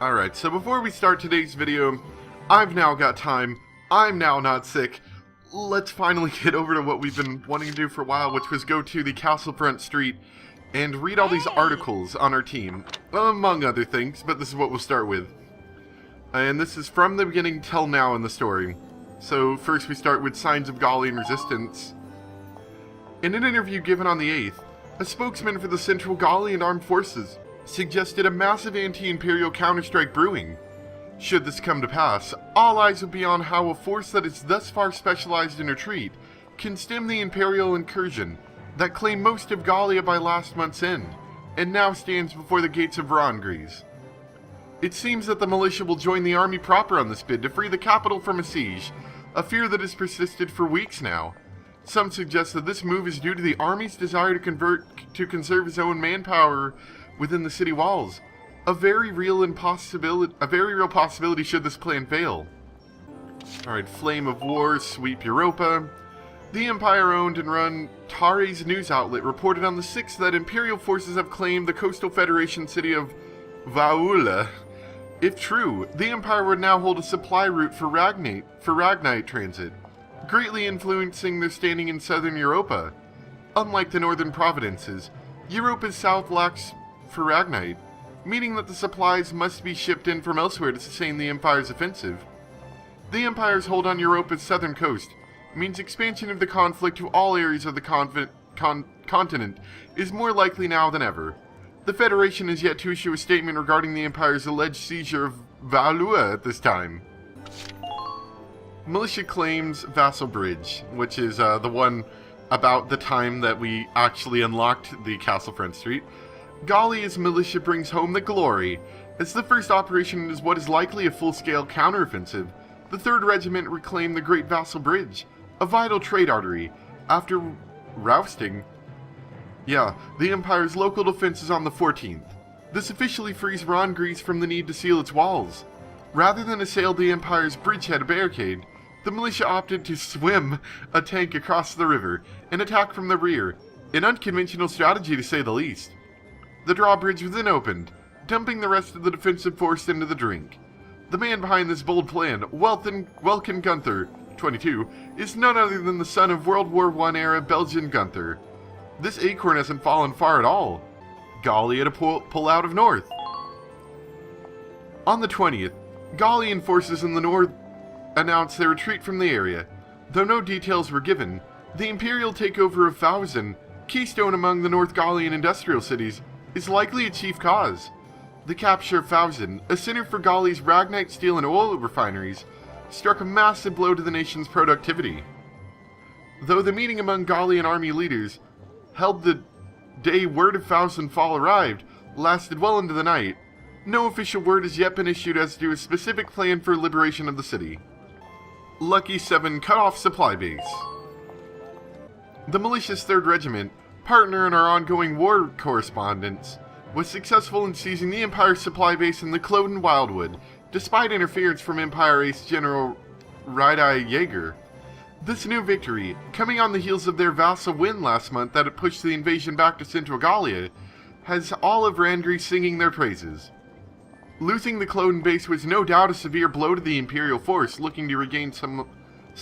Alright, so before we start today's video, I've now got time, I'm now not sick. Let's finally get over to what we've been wanting to do for a while, which was go to the Castlefront Street and read all these articles on our team, among other things, but this is what we'll start with. And this is from the beginning till now in the story. So first we start with signs of Gallian resistance. In an interview given on the 8th, a spokesman for the Central Gallian Armed Forces suggested a massive anti-imperial counterstrike brewing. Should this come to pass, all eyes will be on how a force that is thus far specialized in retreat can stem the imperial incursion that claimed most of Gallia by last month's end, and now stands before the gates of Rangris. It seems that the militia will join the army proper on this bid to free the capital from a siege, a fear that has persisted for weeks now. Some suggest that this move is due to the army's desire to conserve its own manpower within the city walls. A very real possibility should this plan fail. Alright, Flame of War, sweep Europa. The Empire-owned and run Tares news outlet reported on the 6th that Imperial forces have claimed the coastal Federation city of Vaula. If true, the Empire would now hold a supply route for Ragnite transit, greatly influencing their standing in southern Europa. Unlike the northern provinces, Europa's south lacks Ragnite, meaning that the supplies must be shipped in from elsewhere to sustain the Empire's offensive. The Empire's hold on Europa's southern coast means expansion of the conflict to all areas of the continent is more likely now than ever. The Federation has yet to issue a statement regarding the Empire's alleged seizure of Valua at this time. Militia claims Vassal Bridge, which is the one about the time that we actually unlocked the Castlefront Street. Gallia's militia brings home the glory. As the first operation is what is likely a full-scale counteroffensive, the 3rd Regiment reclaimed the Great Vassal Bridge, a vital trade artery, after rousting the Empire's local defenses on the 14th. This officially frees Rangris from the need to seal its walls. Rather than assail the Empire's bridgehead barricade, the militia opted to swim a tank across the river and attack from the rear, an unconventional strategy to say the least. The drawbridge was then opened, dumping the rest of the defensive force into the drink. The man behind this bold plan, Welkin Gunther, 22, is none other than the son of World War I-era Belgian Gunther. This acorn hasn't fallen far at all. Gallia to pull out of north. On the 20th, Gallian forces in the north announced their retreat from the area. Though no details were given, the imperial takeover of Fausen, keystone among the North Gallian industrial cities, is likely a chief cause. The capture of Fausen, a center for Gallia's Ragnite steel and oil refineries, struck a massive blow to the nation's productivity. Though the meeting among Gallian army leaders, held the day word of Fausen fall arrived, lasted well into the night, no official word has yet been issued as to a specific plan for liberation of the city. Lucky 7 cut off supply base. The militia's 3rd Regiment, partner in our ongoing war correspondence, was successful in seizing the Empire's supply base in the Cloden Wildwood, despite interference from Empire ace General Raidai Jaeger. This new victory, coming on the heels of their vassal win last month that had pushed the invasion back to Central Gallia, has all of Rangris singing their praises. Losing the Cloden base was no doubt a severe blow to the Imperial force looking to regain some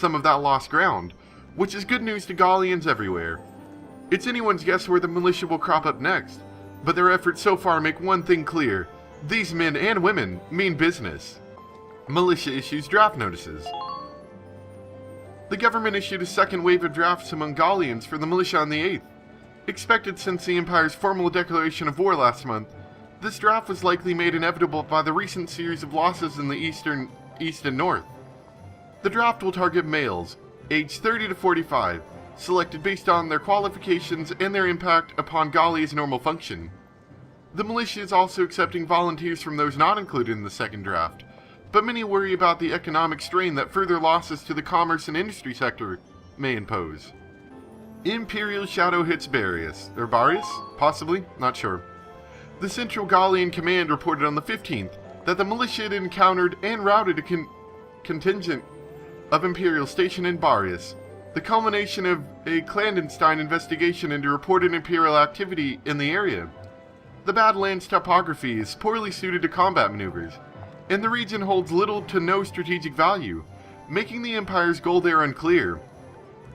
of that lost ground, which is good news to Gallians everywhere. It's anyone's guess where the militia will crop up next, but their efforts so far make one thing clear: these men and women mean business. Militia issues draft notices. The government issued a second wave of drafts among Gallians for the militia on the 8th. Expected since the Empire's formal declaration of war last month, this draft was likely made inevitable by the recent series of losses in the east and north. The draft will target males, aged 30 to 45, selected based on their qualifications and their impact upon Gallia's normal function. The militia is also accepting volunteers from those not included in the second draft, but many worry about the economic strain that further losses to the commerce and industry sector may impose. Imperial shadow hits Barius. Or Barius? Possibly? Not sure. The Central Gallian Command reported on the 15th that the militia had encountered and routed a contingent of Imperial stationed in Barius, the culmination of a clandestine investigation into reported Imperial activity in the area. The Badlands topography is poorly suited to combat maneuvers, and the region holds little to no strategic value, making the Empire's goal there unclear.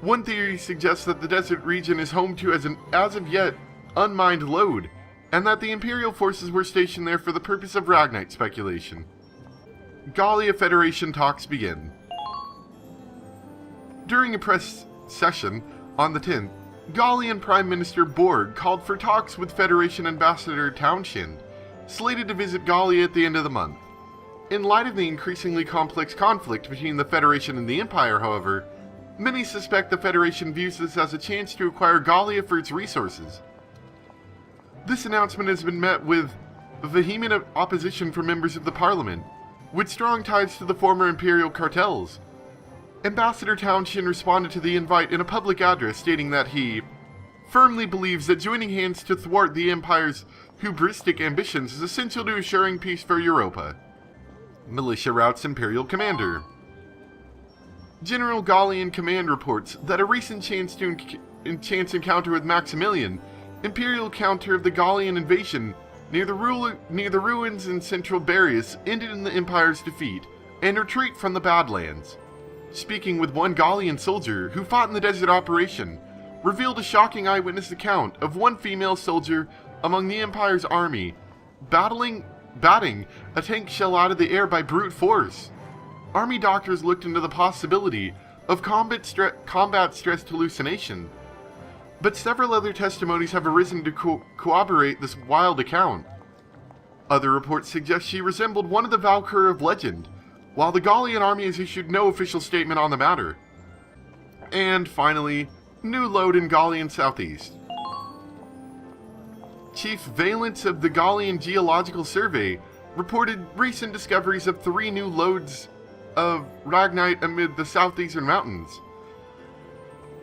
One theory suggests that the desert region is home to as of yet, unmined lode, and that the Imperial forces were stationed there for the purpose of Ragnite speculation. Gallia Federation talks begin. During a press session on the 10th, Gallian Prime Minister Borg called for talks with Federation Ambassador Townshend, slated to visit Gallia at the end of the month. In light of the increasingly complex conflict between the Federation and the Empire, however, many suspect the Federation views this as a chance to acquire Gallia for its resources. This announcement has been met with vehement opposition from members of the Parliament, with strong ties to the former Imperial cartels. Ambassador Townshend responded to the invite in a public address stating that he firmly believes that joining hands to thwart the Empire's hubristic ambitions is essential to assuring peace for Europa. Militia routs Imperial Commander. General Gallian Command reports that a recent chance encounter with Maximilian, Imperial counter of the Gallian invasion near the ruins in central Barius, ended in the Empire's defeat and retreat from the Badlands. Speaking with one Gallian soldier who fought in the desert operation, revealed a shocking eyewitness account of one female soldier among the Empire's army batting a tank shell out of the air by brute force. Army doctors looked into the possibility of combat-stressed hallucination, but several other testimonies have arisen to corroborate this wild account. Other reports suggest she resembled one of the Valkyria of legend, while the Gallian army has issued no official statement on the matter. And finally, new load in Gallian Southeast. Chief Valence of the Gallian Geological Survey reported recent discoveries of 3 new lodes of Ragnite amid the southeastern mountains.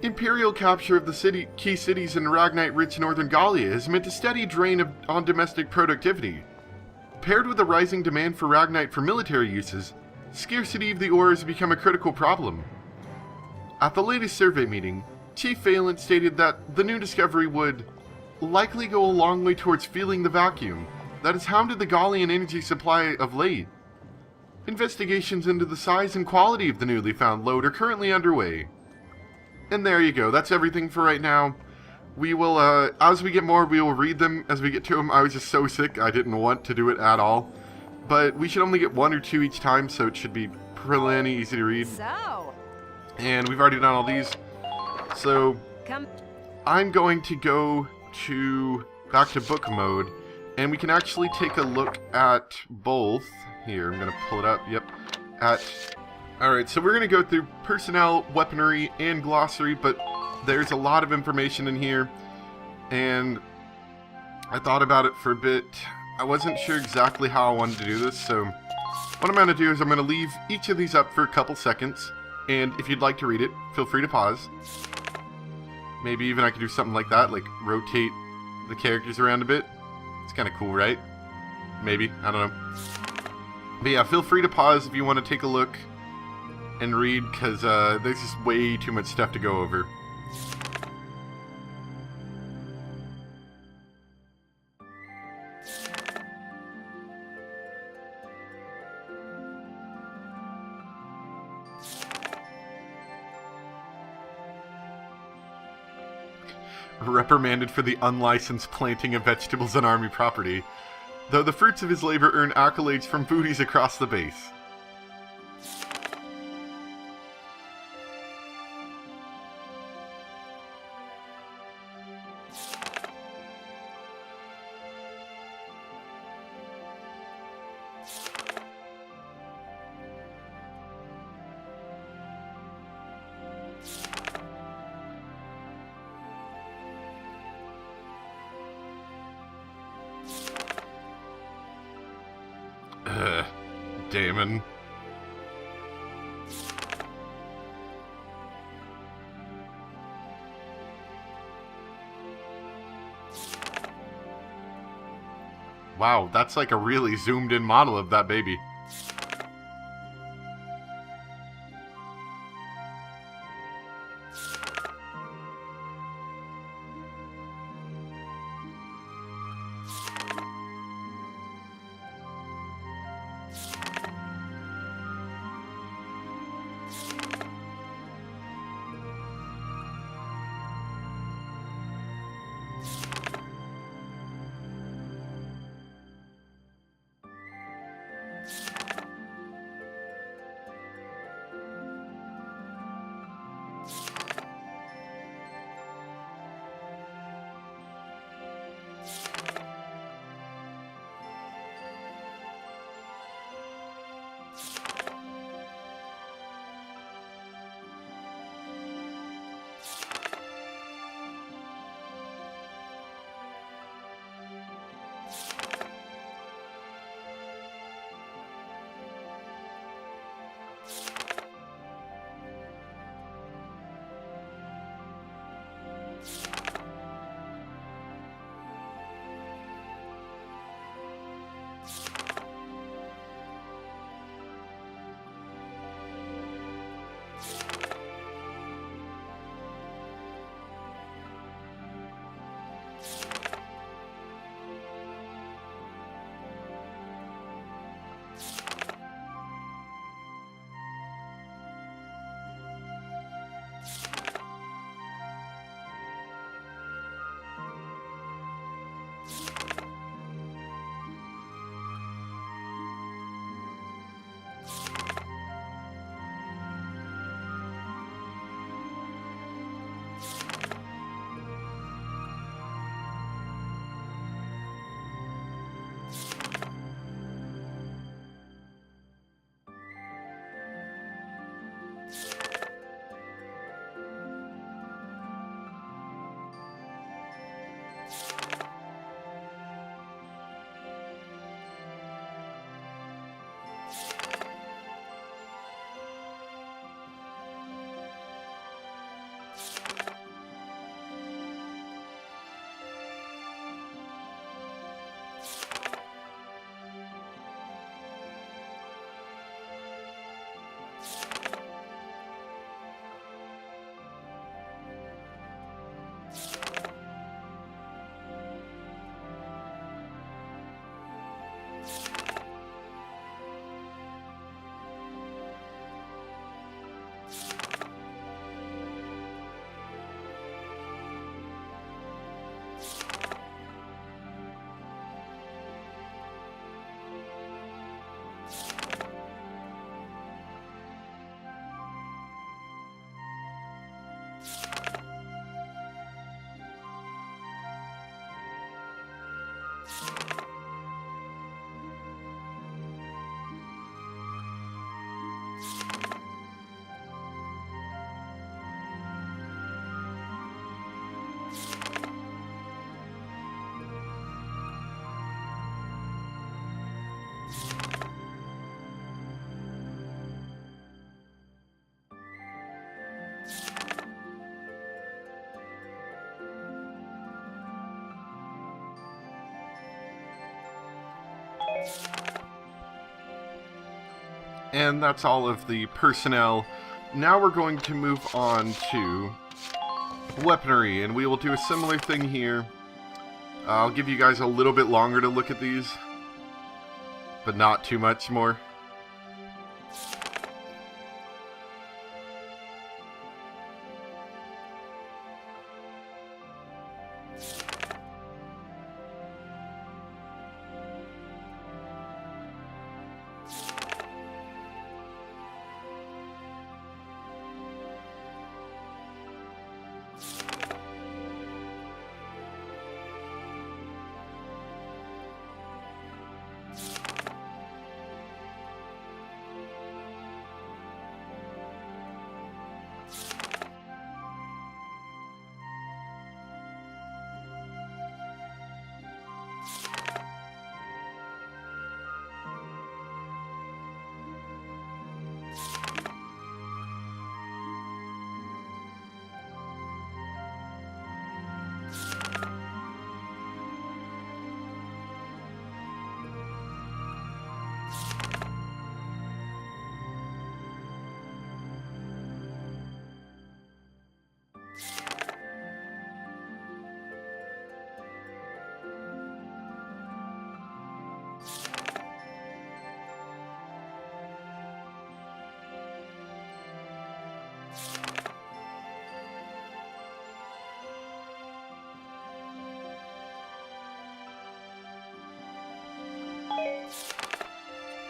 Imperial capture of the key cities in Ragnite-rich northern Gallia has meant a steady drain on domestic productivity. Paired with a rising demand for Ragnite for military uses, scarcity of the ore has become a critical problem. At the latest survey meeting, Chief Valence stated that the new discovery would likely go a long way towards filling the vacuum that has hounded the Gallian energy supply of late. Investigations into the size and quality of the newly found lode are currently underway. And there you go, that's everything for right now. We will, as we get more, we will read them as we get to them. I was just so sick, I didn't want to do it at all. But we should only get 1 or 2 each time, so it should be plenty easy to read. And we've already done all these. So, I'm going to go back to book mode, and we can actually take a look at both. Here, I'm going to pull it up. Yep. Alright, so we're going to go through personnel, weaponry, and glossary, but there's a lot of information in here, and I thought about it for a bit. I wasn't sure exactly how I wanted to do this, so what I'm going to do is I'm going to leave each of these up for a couple seconds, and if you'd like to read it, feel free to pause. Maybe even I could do something like that, like rotate the characters around a bit. It's kind of cool, right? Maybe, I don't know. But yeah, feel free to pause if you want to take a look and read, because there's just way too much stuff to go over. Reprimanded for the unlicensed planting of vegetables on army property, though the fruits of his labor earn accolades from foodies across the base. Damon. Wow, that's like a really zoomed in model of that baby. And that's all of the personnel. Now we're going to move on to weaponry, and we will do a similar thing here. I'll give you guys a little bit longer to look at these, but not too much more.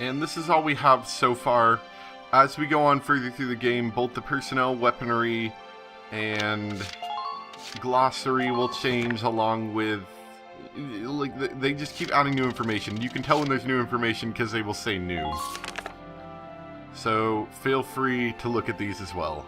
And this is all we have so far. As we go on further through the game, both the personnel, weaponry, and glossary will change, along with... like, they just keep adding new information. You can tell when there's new information because they will say new. So feel free to look at these as well.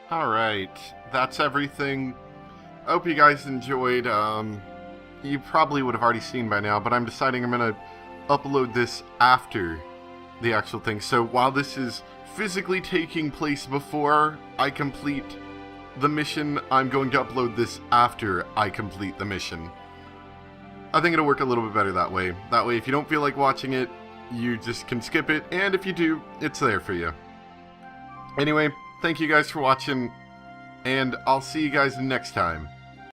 Alright, that's everything. I hope you guys enjoyed. You probably would have already seen by now, but I'm deciding I'm going to upload this after the actual thing. So while this is physically taking place before I complete the mission, I'm going to upload this after I complete the mission. I think it'll work a little bit better that way. That way, if you don't feel like watching it, you just can skip it, and if you do, it's there for you. Anyway, thank you guys for watching, and I'll see you guys next time.